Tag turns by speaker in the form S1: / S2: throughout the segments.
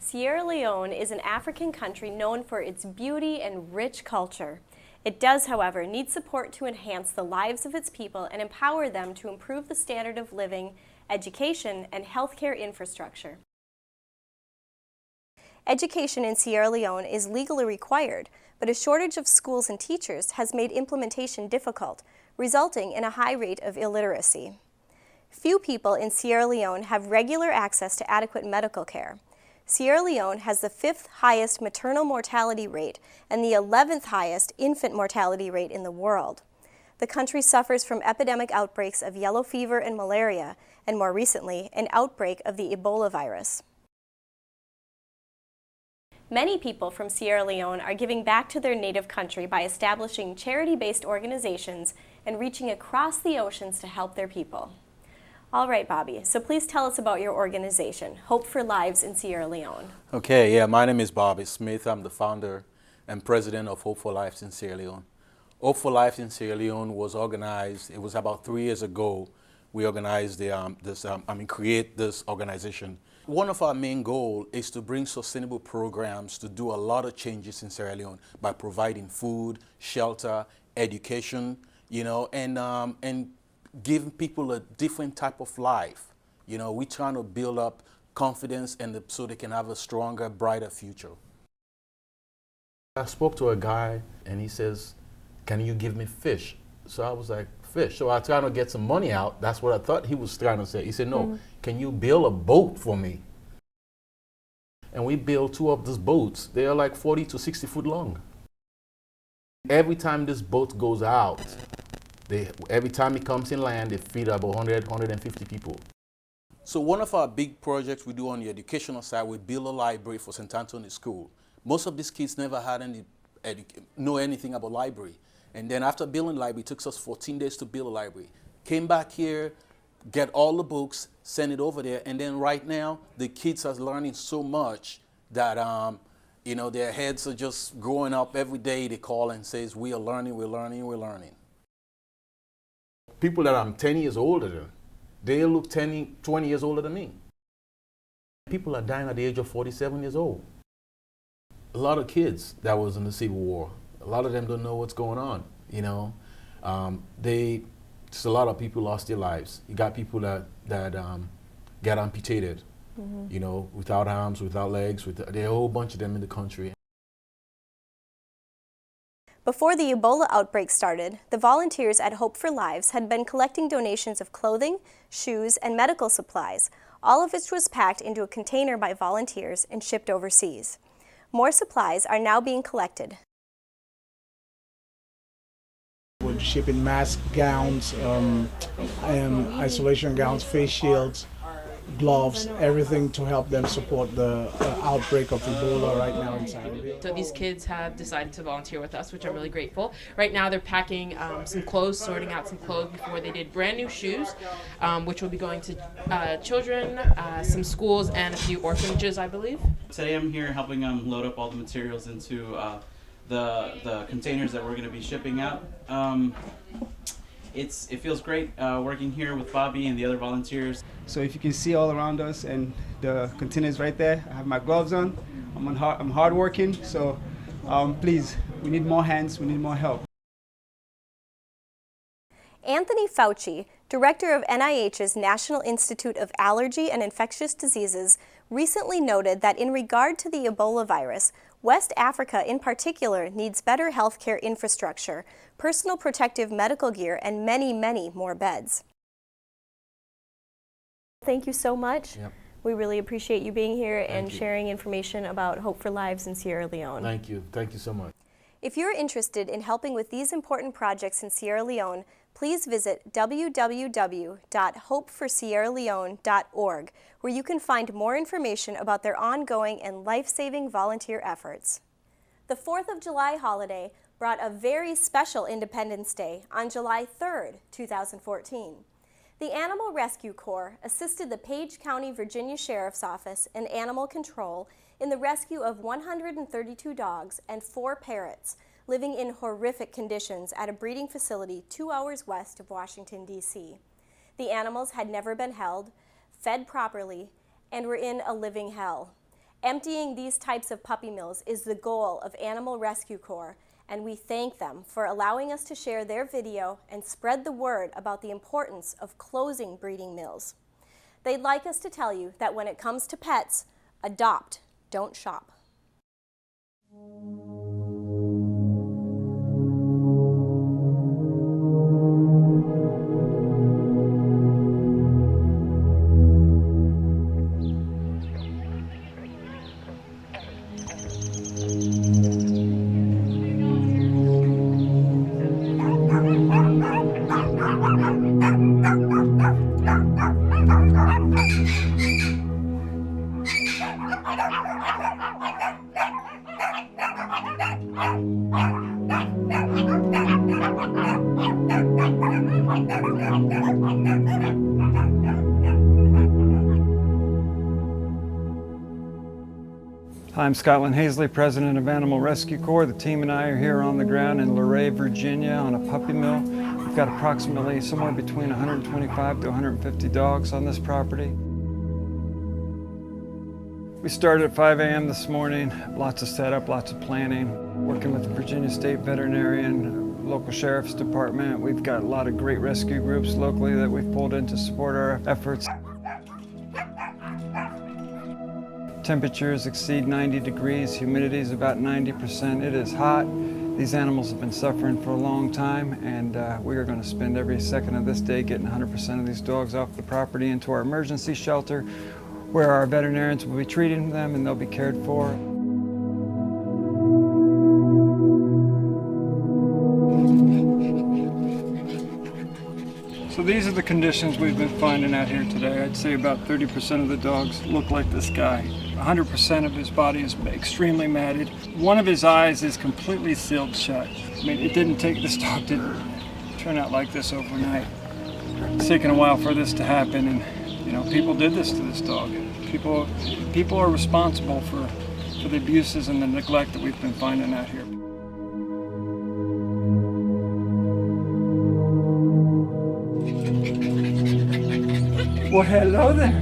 S1: Sierra Leone is an African country known for its beauty and rich culture. It does, however, need support to enhance the lives of its people and empower them to improve the standard of living, education, and healthcare infrastructure. Education in Sierra Leone is legally required, but a shortage of schools and teachers has made implementation difficult, resulting in a high rate of illiteracy. Few people in Sierra Leone have regular access to adequate medical care. Sierra Leone has the 5th highest maternal mortality rate and the 11th highest infant mortality rate in the world. The country suffers from epidemic outbreaks of yellow fever and malaria, and more recently, an outbreak of the Ebola virus. Many people from Sierra Leone are giving back to their native country by establishing charity-based organizations and reaching across the oceans to help their people. All right, Bobby, so please tell us about your organization, Hope for Lives in Sierra Leone.
S2: Okay, yeah, my name is Bobby Smith. I'm the founder and president of Hope for Lives in Sierra Leone. Hope for Lives in Sierra Leone was organized, it was about 3 years ago, we organized create this organization. One of our main goals is to bring sustainable programs to do a lot of changes in Sierra Leone by providing food, shelter, education, and giving people a different type of life. We're trying to build up confidence so they can have a stronger, brighter future. I spoke to a guy and he says, "Can you give me fish?" So I was like, "Fish?" So I tried to get some money out. That's what I thought he was trying to say. He said, "No, Can you build a boat for me?" And we built 2 of these boats. They are like 40 to 60 foot long. Every time this boat goes out, every time it comes in land, they feed about 100, 150 people. So one of our big projects we do on the educational side, we build a library for St. Anthony School. Most of these kids never had know anything about library. And then after building the library, it took us 14 days to build a library. Came back here, get all the books, send it over there, and then right now, the kids are learning so much that their heads are just growing up every day. They call and says, "We are learning, we're learning, we're learning." People that I'm 10 years older than, they look 20 years older than me. People are dying at the age of 47 years old. A lot of kids that was in the Civil War, a lot of them don't know what's going on, just a lot of people lost their lives. You got people that got amputated, without arms, without legs, there are a whole bunch of them in the country.
S1: Before the Ebola outbreak started, the volunteers at Hope for Lives had been collecting donations of clothing, shoes, and medical supplies, all of which was packed into a container by volunteers and shipped overseas. More supplies are now being collected.
S3: We're shipping masks, gowns, isolation gowns, face shields, gloves, everything to help them support the outbreak of Ebola right now in Sierra Leone.
S4: So these kids have decided to volunteer with us, which I'm really grateful. Right now they're packing some clothes, sorting out some clothes before they did brand new shoes, which will be going to children, some schools, and a few orphanages, I believe.
S5: Today I'm here helping load up all the materials into the containers that we're going to be shipping out. It feels great working here with Bobby and the other volunteers.
S6: So if you can see all around us and the containers right there, I have my gloves on. I'm hard working, so please, we need more hands, we need more help.
S1: Anthony Fauci, director of NIH's National Institute of Allergy and Infectious Diseases, recently noted that in regard to the Ebola virus, West Africa in particular needs better healthcare infrastructure, personal protective medical gear, and many, many more beds. Thank you so much.
S2: Yep.
S1: We really appreciate you being here and sharing information about Hope for Lives in Sierra Leone.
S2: Thank you. Thank you so much.
S1: If you're interested in helping with these important projects in Sierra Leone, please visit www.hopeforsierraleone.org, where you can find more information about their ongoing and life-saving volunteer efforts. The 4th of July holiday brought a very special Independence Day on July 3rd, 2014. The Animal Rescue Corps assisted the Page County, Virginia Sheriff's Office and Animal Control in the rescue of 132 dogs and 4 parrots living in horrific conditions at a breeding facility 2 hours west of Washington, D.C. The animals had never been held, fed properly, and were in a living hell. Emptying these types of puppy mills is the goal of Animal Rescue Corps, and we thank them for allowing us to share their video and spread the word about the importance of closing breeding mills. They'd like us to tell you that when it comes to pets, adopt, don't shop.
S7: I'm Scotland Hazley, President of Animal Rescue Corps. The team and I are here on the ground in Luray, Virginia on a puppy mill. We've got approximately somewhere between 125 to 150 dogs on this property. We started at 5 a.m. this morning, lots of setup, lots of planning, working with the Virginia State Veterinarian, local sheriff's department. We've got a lot of great rescue groups locally that we've pulled in to support our efforts. Temperatures exceed 90 degrees, humidity is about 90%. It is hot. These animals have been suffering for a long time, and we are going to spend every second of this day getting 100% of these dogs off the property into our emergency shelter, where our veterinarians will be treating them and they'll be cared for. So these are the conditions we've been finding out here today. I'd say about 30% of the dogs look like this guy. 100% of his body is extremely matted. One of his eyes is completely sealed shut. I mean, this dog didn't turn out like this overnight. It's taken a while for this to happen, and you know, people did this to this dog. People are responsible for the abuses and the neglect that we've been finding out here. Well, hello there.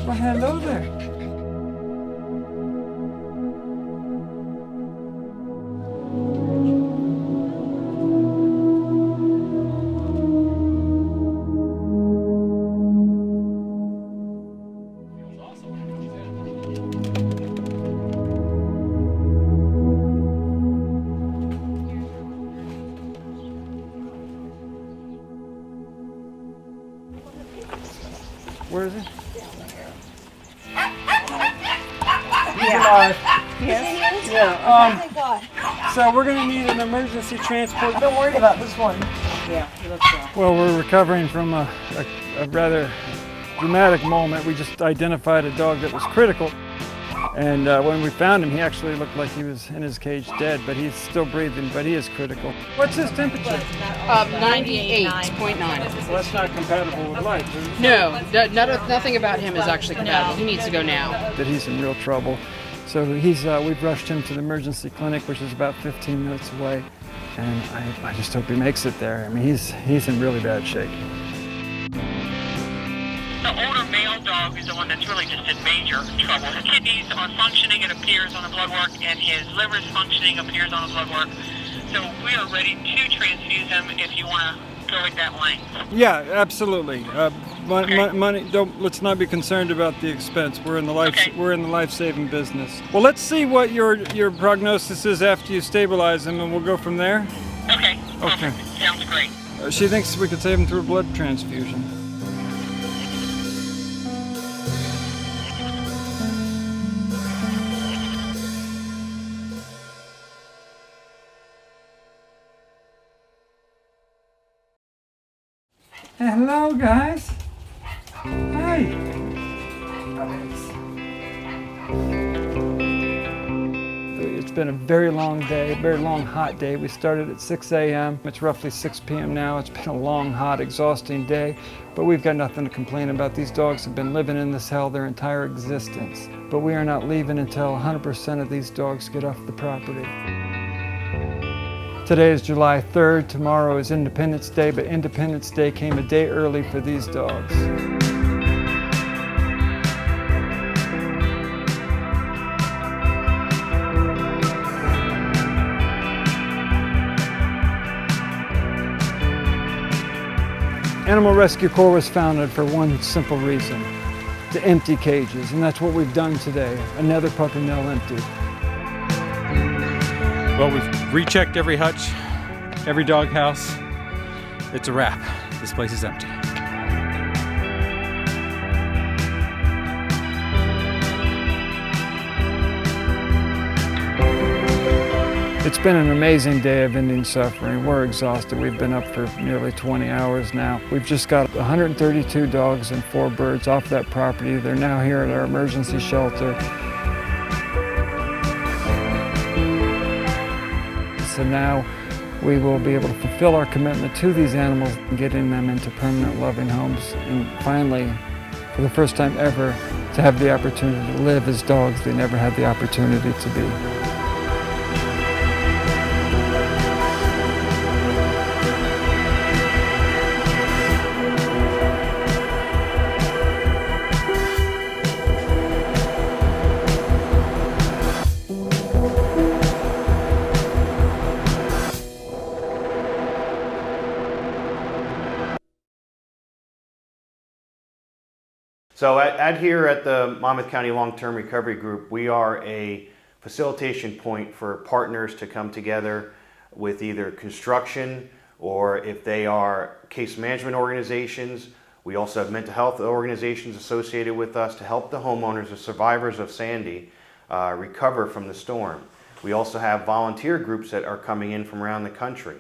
S7: Well, hello there. Where is it? Yeah. So we're going to need an emergency transport.
S8: Don't worry about this one. Yeah, he looks well.
S7: Well, we're recovering from a rather dramatic moment. We just identified a dog that was critical. And when we found him, he actually looked like he was in his cage dead, but he's still breathing, but he is critical. What's his temperature?
S8: 98.9.
S7: Well, that's not compatible with life, is it?
S8: No, nothing about him is actually compatible. He needs to go now.
S7: That he's in real trouble. So we've rushed him to the emergency clinic, which is about 15 minutes away. And I just hope he makes it there. I mean, he's in really bad shape.
S9: The older male dog is the one that's really just in major trouble. His kidneys are functioning, it appears on the blood work, and his liver is functioning, appears on the blood work. So we are ready to transfuse him if you want to go at that length.
S7: Yeah, absolutely. Money. Let's not be concerned about the expense. We're in the life-saving business. Well, let's see what your prognosis is after you stabilize him, and we'll go from there.
S9: Okay. Perfect. Sounds great.
S7: She thinks we could save him through a blood transfusion. Hello, guys. Hi. It's been a very long day, very long, hot day. We started at 6 a.m. It's roughly 6 p.m. now. It's been a long, hot, exhausting day, but we've got nothing to complain about. These dogs have been living in this hell their entire existence, but we are not leaving until 100% of these dogs get off the property. Today is July 3rd. Tomorrow is Independence Day, but Independence Day came a day early for these dogs. Animal Rescue Corps was founded for one simple reason: to empty cages, and that's what we've done today. Another puppy mill emptied.
S10: Well, we've rechecked every hutch, every dog house. It's a wrap. This place is empty.
S7: It's been an amazing day of ending suffering. We're exhausted. We've been up for nearly 20 hours now. We've just got 132 dogs and 4 birds off that property. They're now here at our emergency shelter. So now we will be able to fulfill our commitment to these animals and getting them into permanent loving homes, and finally, for the first time ever, to have the opportunity to live as dogs they never had the opportunity to be.
S11: So here at the Monmouth County Long-Term Recovery Group, we are a facilitation point for partners to come together with either construction, or if they are case management organizations. We also have mental health organizations associated with us to help the homeowners, the survivors of Sandy, recover from the storm. We also have volunteer groups that are coming in from around the country.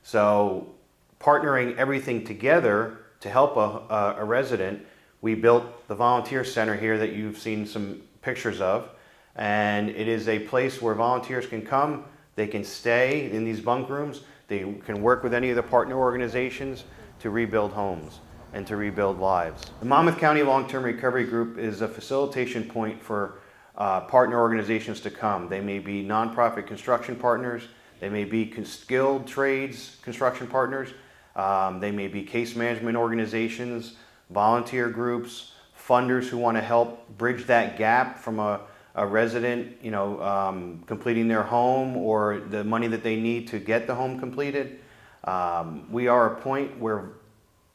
S11: So partnering everything together to help a resident, we built the volunteer center here that you've seen some pictures of, and it is a place where volunteers can come, they can stay in these bunk rooms, they can work with any of the partner organizations to rebuild homes and to rebuild lives. The Monmouth County Long-Term Recovery Group is a facilitation point for partner organizations to come. They may be nonprofit construction partners, they may be skilled trades construction partners, they may be case management organizations, volunteer groups, funders who want to help bridge that gap from a resident, completing their home or the money that they need to get the home completed. We are a point where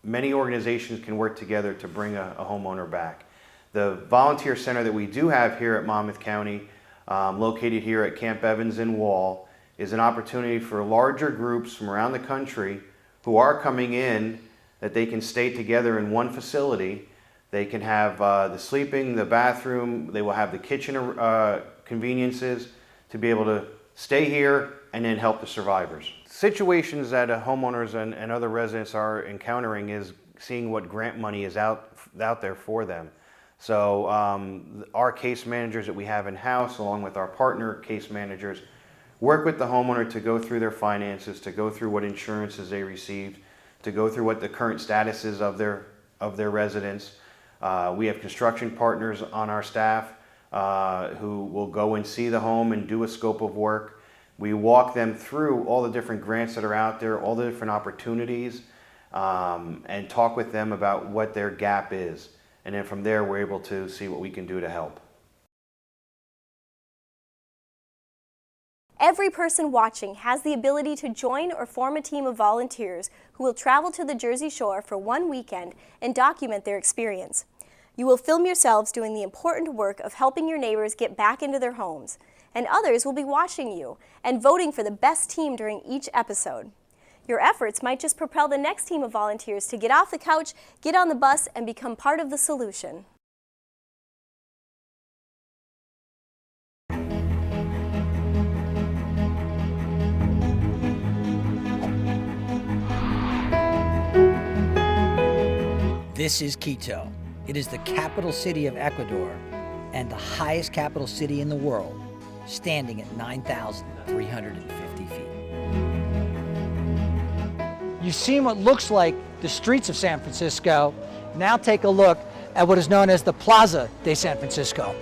S11: many organizations can work together to bring a homeowner back. The volunteer center that we do have here at Monmouth County, located here at Camp Evans in Wall, is an opportunity for larger groups from around the country who are coming in, that they can stay together in one facility. They can have the sleeping, the bathroom, they will have the kitchen conveniences to be able to stay here and then help the survivors. Situations that homeowners and other residents are encountering is seeing what grant money is out there for them. So our case managers that we have in-house, along with our partner case managers, work with the homeowner to go through their finances, to go through what insurances they received, to go through what the current status is of their residence. We have construction partners on our staff who will go and see the home and do a scope of work. We walk them through all the different grants that are out there, all the different opportunities, and talk with them about what their gap is. And then from there, we're able to see what we can do to help.
S1: Every person watching has the ability to join or form a team of volunteers who will travel to the Jersey Shore for one weekend and document their experience. You will film yourselves doing the important work of helping your neighbors get back into their homes, and others will be watching you and voting for the best team during each episode. Your efforts might just propel the next team of volunteers to get off the couch, get on the bus, and become part of the solution.
S12: This is Quito. It is the capital city of Ecuador and the highest capital city in the world, standing at 9,350 feet. You've seen what looks like the streets of San Francisco. Now take a look at what is known as the Plaza de San Francisco.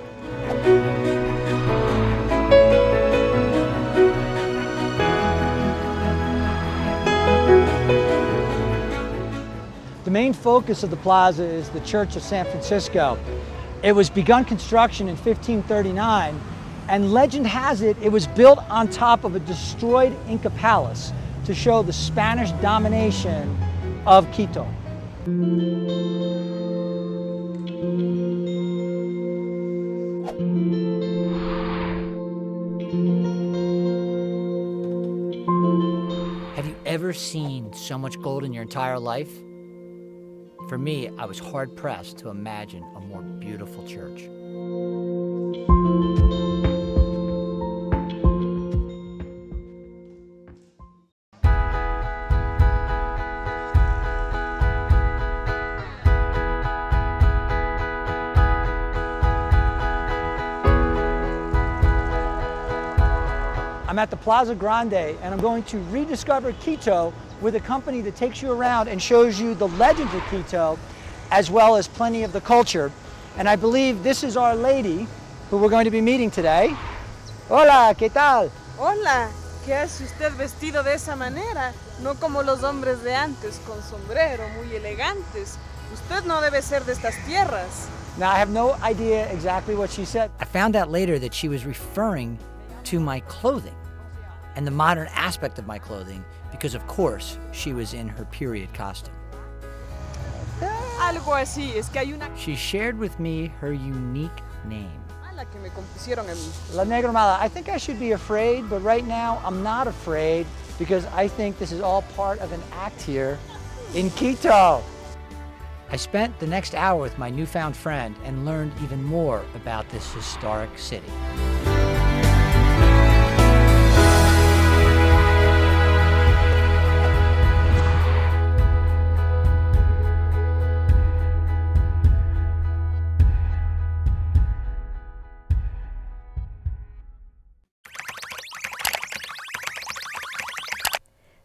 S12: The main focus of the plaza is the Church of San Francisco. It was begun construction in 1539, and legend has it, it was built on top of a destroyed Inca palace to show the Spanish domination of Quito. Have you ever seen so much gold in your entire life? For me, I was hard-pressed to imagine a more beautiful church. I'm at the Plaza Grande, and I'm going to rediscover Quito with a company that takes you around and shows you the legends of Quito, as well as plenty of the culture. And I believe this is our lady, who we're going to be meeting today. Hola, ¿qué tal?
S13: Hola, ¿qué hace usted vestido de esa manera? No como los hombres de antes, con sombrero, muy elegantes. Usted no debe ser de estas tierras.
S12: Now, I have no idea exactly what she said. I found out later that she was referring to my clothing and the modern aspect of my clothing, because of course she was in her period costume.
S13: Algo así, es que hay una...
S12: She shared with me her unique name.
S13: La que me compusieron a mí.
S12: La Negra Mala. I think I should be afraid, but right now I'm not afraid because I think this is all part of an act here in Quito. I spent the next hour with my newfound friend and learned even more about this historic city.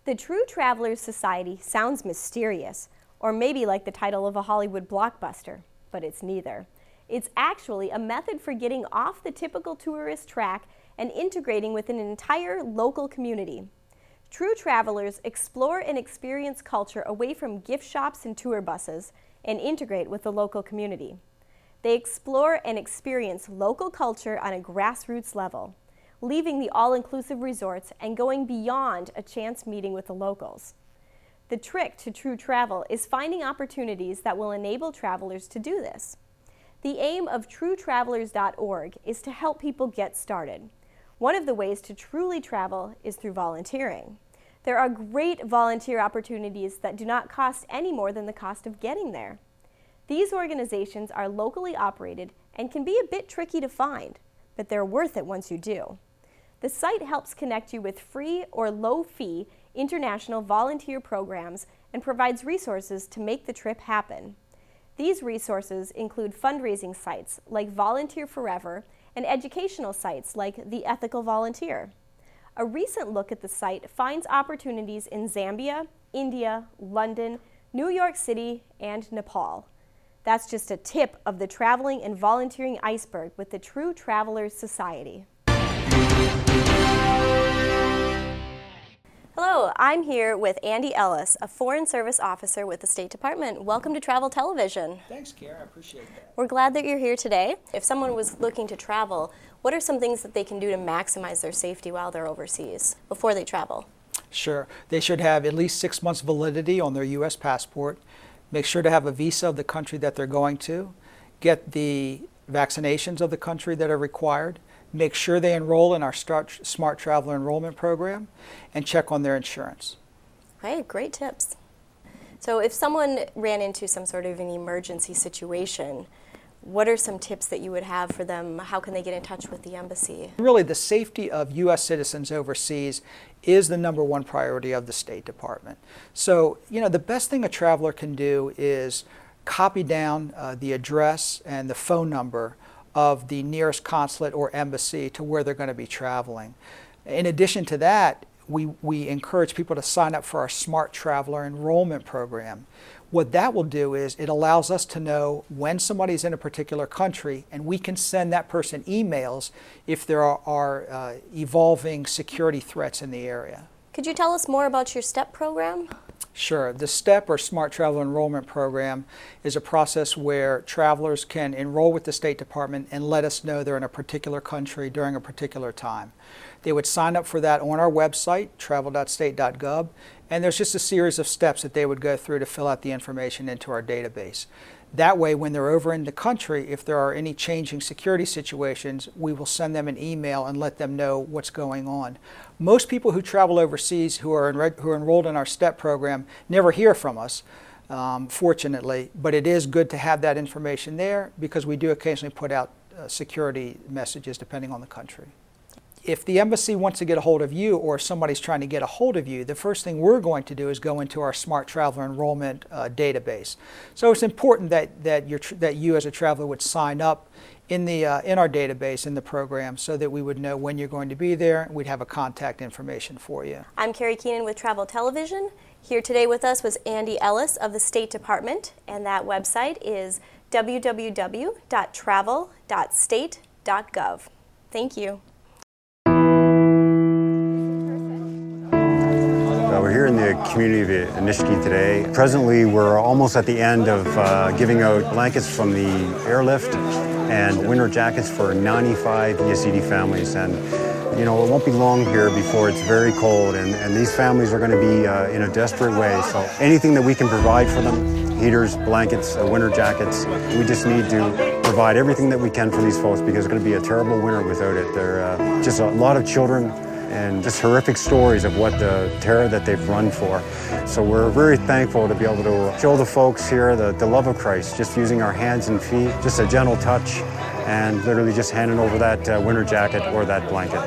S1: The True Travelers Society sounds mysterious, or maybe like the title of a Hollywood blockbuster, but it's neither. It's actually a method for getting off the typical tourist track and integrating with an entire local community. True Travelers explore and experience culture away from gift shops and tour buses and integrate with the local community. They explore and experience local culture on a grassroots level, leaving the all-inclusive resorts and going beyond a chance meeting with the locals. The trick to true travel is finding opportunities that will enable travelers to do this. The aim of truetravelers.org is to help people get started. One of the ways to truly travel is through volunteering. There are great volunteer opportunities that do not cost any more than the cost of getting there. These organizations are locally operated and can be a bit tricky to find, but they're worth it once you do. The site helps connect you with free or low-fee international volunteer programs and provides resources to make the trip happen. These resources include fundraising sites like Volunteer Forever and educational sites like The Ethical Volunteer. A recent look at the site finds opportunities in Zambia, India, London, New York City, and Nepal. That's just a tip of the traveling and volunteering iceberg with the True Travelers Society. Hello, I'm here with Andy Ellis, a Foreign Service Officer with the State Department. Welcome to Travel Television.
S12: Thanks, Kara. I appreciate that.
S1: We're glad that you're here today. If someone was looking to travel, what are some things that they can do to maximize their safety while they're overseas, before they travel?
S14: Sure. They should have at least 6 months validity on their U.S. passport. Make sure to have a visa of the country that they're going to. Get the vaccinations of the country that are required. Make sure they enroll in our Smart Traveler Enrollment Program, and check on their insurance.
S1: Hey, great tips. So if someone ran into some sort of an emergency situation, what are some tips that you would have for them? How can they get in touch with the embassy?
S14: Really, the safety of U.S. citizens overseas is the #1 priority of the State Department. So, the best thing a traveler can do is copy down the address and the phone number of the nearest consulate or embassy to where they're going to be traveling. In addition to that, we encourage people to sign up for our Smart Traveler Enrollment Program. What that will do is it allows us to know when somebody's in a particular country, and we can send that person emails if there are evolving security threats in the area.
S1: Could you tell us more about your STEP program?
S14: Sure. The STEP, or Smart Travel Enrollment Program, is a process where travelers can enroll with the State Department and let us know they're in a particular country during a particular time. They would sign up for that on our website, travel.state.gov, and there's just a series of steps that they would go through to fill out the information into our database. That way, when they're over in the country, if there are any changing security situations, we will send them an email and let them know what's going on. Most people who travel overseas who are enrolled in our STEP program never hear from us, fortunately, but it is good to have that information there because we do occasionally put out security messages depending on the country. If the embassy wants to get a hold of you or somebody's trying to get a hold of you, the first thing we're going to do is go into our Smart Traveler Enrollment database. So it's important that you as a traveler would sign up in our database, in the program, so that we would know when you're going to be there and we'd have a contact information for you.
S1: I'm Carrie Keenan with Travel Television. Here today with us was Andy Ellis of the State Department, and that website is www.travel.state.gov. Thank you.
S15: We're here in the community of Inishki today. Presently, we're almost at the end of giving out blankets from the airlift and winter jackets for 95 Yazidi families. And you know, it won't be long here before it's very cold, and these families are going to be in a desperate way. So anything that we can provide for them, heaters, blankets, winter jackets, we just need to provide everything that we can for these folks because it's going to be a terrible winter without it. There are just a lot of children and just horrific stories of what the terror that they've run for. So we're very thankful to be able to show the folks here the love of Christ, just using our hands and feet, just a gentle touch, and literally just handing over that winter jacket or that blanket.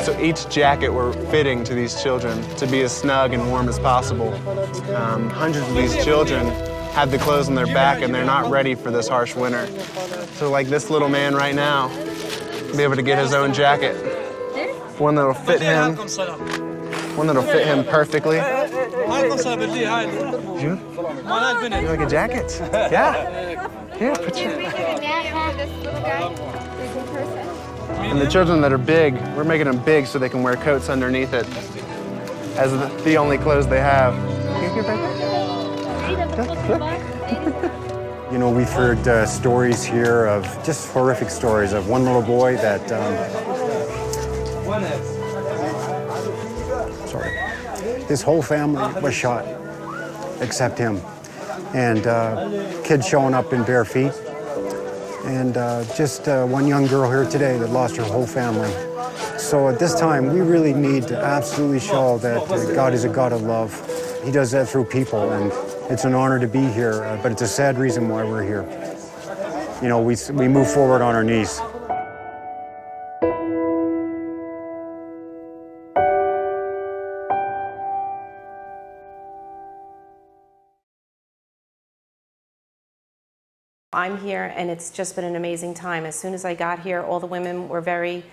S16: So each jacket we're fitting to these children to be as snug and warm as possible. Hundreds of these children have the clothes on their back and they're not ready for this harsh winter. So like this little man right now, be able to get his own jacket. One that'll fit him. One that'll fit him perfectly. You like a jacket? Yeah. Here, put your... And the children that are big, we're making them big so they can wear coats underneath it as the only clothes they have.
S15: You know, we've heard stories here of just horrific stories of one little boy that, his whole family was shot, except him. And kids showing up in bare feet. And just one young girl here today that lost her whole family. So at this time, we really need to absolutely show that God is a God of love. He does that through people, and it's an honor to be here, but it's a sad reason why we're here. You know, we move forward on our knees.
S17: I'm here, and it's just been an amazing time. As soon as I got here, all the women were very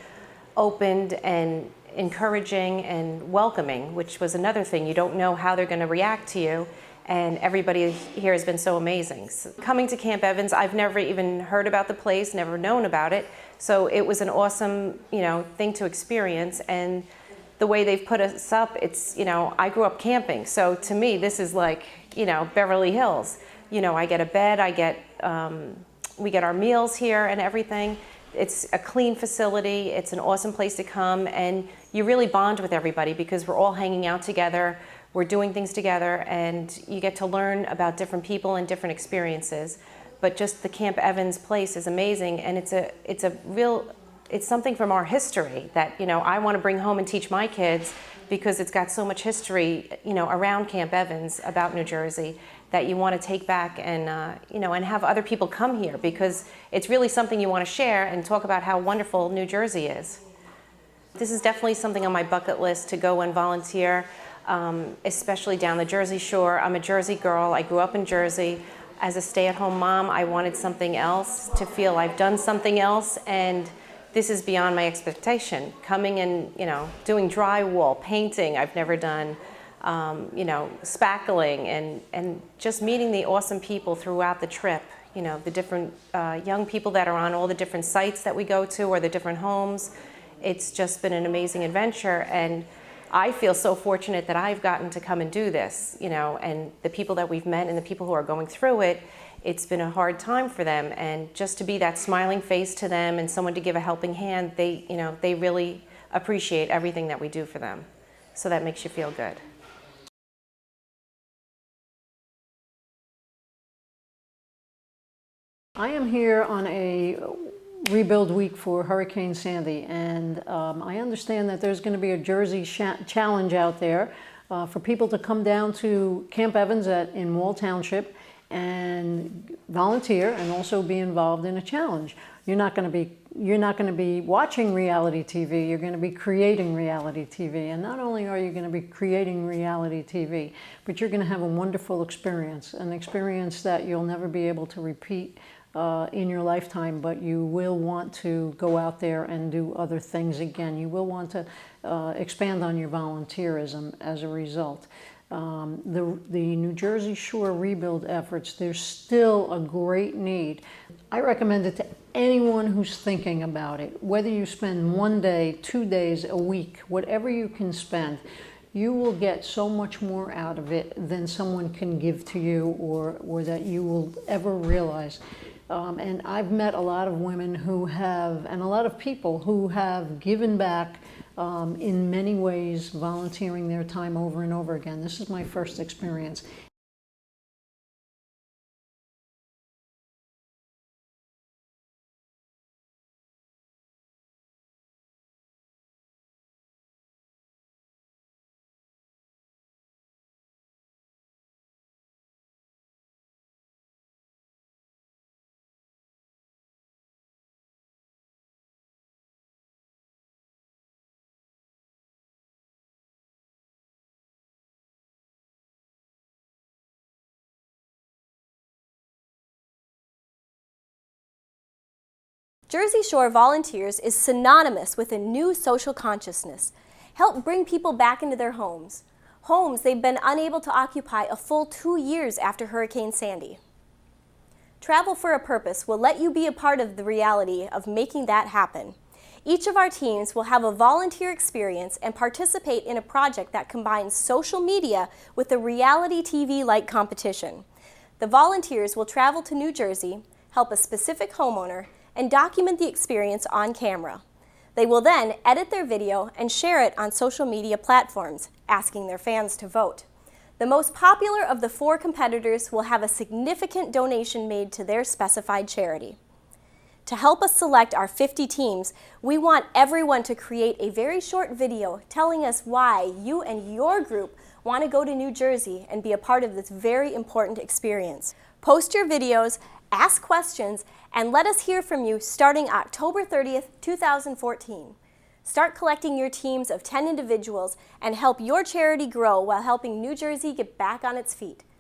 S17: open and encouraging and welcoming, which was another thing. You don't know how they're going to react to you, and everybody here has been so amazing. So coming to Camp Evans, I've never even heard about the place, never known about it, so it was an awesome, thing to experience. And the way they've put us up, it's, I grew up camping, so to me this is like, Beverly Hills. I get a bed, we get our meals here and everything. It's a clean facility, it's an awesome place to come, and you really bond with everybody because we're all hanging out together, we're doing things together, and you get to learn about different people and different experiences. But just the Camp Evans place is amazing, and it's something from our history that, I want to bring home and teach my kids because it's got so much history, around Camp Evans about New Jersey that you want to take back and, and have other people come here because it's really something you want to share and talk about how wonderful New Jersey is. This is definitely something on my bucket list to go and volunteer. especially down the Jersey Shore. I'm a Jersey girl. I grew up in Jersey. As a stay-at-home mom, I wanted something else, to feel I've done something else, and this is beyond my expectation. Coming and, doing drywall, painting, I've never done, spackling, and just meeting the awesome people throughout the trip. The different young people that are on all the different sites that we go to, or the different homes. It's just been an amazing adventure, and I feel so fortunate that I've gotten to come and do this, and the people that we've met and the people who are going through it, it's been a hard time for them, and just to be that smiling face to them and someone to give a helping hand, they really appreciate everything that we do for them. So that makes you feel good.
S18: I am here on a rebuild week for Hurricane Sandy, and I understand that there's going to be a Jersey challenge out there for people to come down to Camp Evans in Wall Township and volunteer and also be involved in a challenge. You're not going to be watching reality TV, you're going to be creating reality TV. And not only are you going to be creating reality TV, but you're going to have a wonderful experience, an experience that you'll never be able to repeat in your lifetime, but you will want to go out there and do other things again. You will want to expand on your volunteerism as a result. The New Jersey Shore rebuild efforts, there's still a great need. I recommend it to anyone who's thinking about it. Whether you spend 1 day, 2 days, a week, whatever you can spend, you will get so much more out of it than someone can give to you or that you will ever realize. And I've met a lot of women who have, and a lot of people who have given back in many ways, volunteering their time over and over again. This is my first experience.
S1: Jersey Shore Volunteers is synonymous with a new social consciousness. Help bring people back into their homes. Homes they've been unable to occupy a full 2 years after Hurricane Sandy. Travel for a Purpose will let you be a part of the reality of making that happen. Each of our teams will have a volunteer experience and participate in a project that combines social media with a reality TV-like competition. The volunteers will travel to New Jersey, help a specific homeowner, and document the experience on camera. They will then edit their video and share it on social media platforms, asking their fans to vote. The most popular of the 4 competitors will have a significant donation made to their specified charity. To help us select our 50 teams, we want everyone to create a very short video telling us why you and your group want to go to New Jersey and be a part of this very important experience. Post your videos, ask questions, and let us hear from you starting October 30th, 2014. Start collecting your teams of 10 individuals and help your charity grow while helping New Jersey get back on its feet.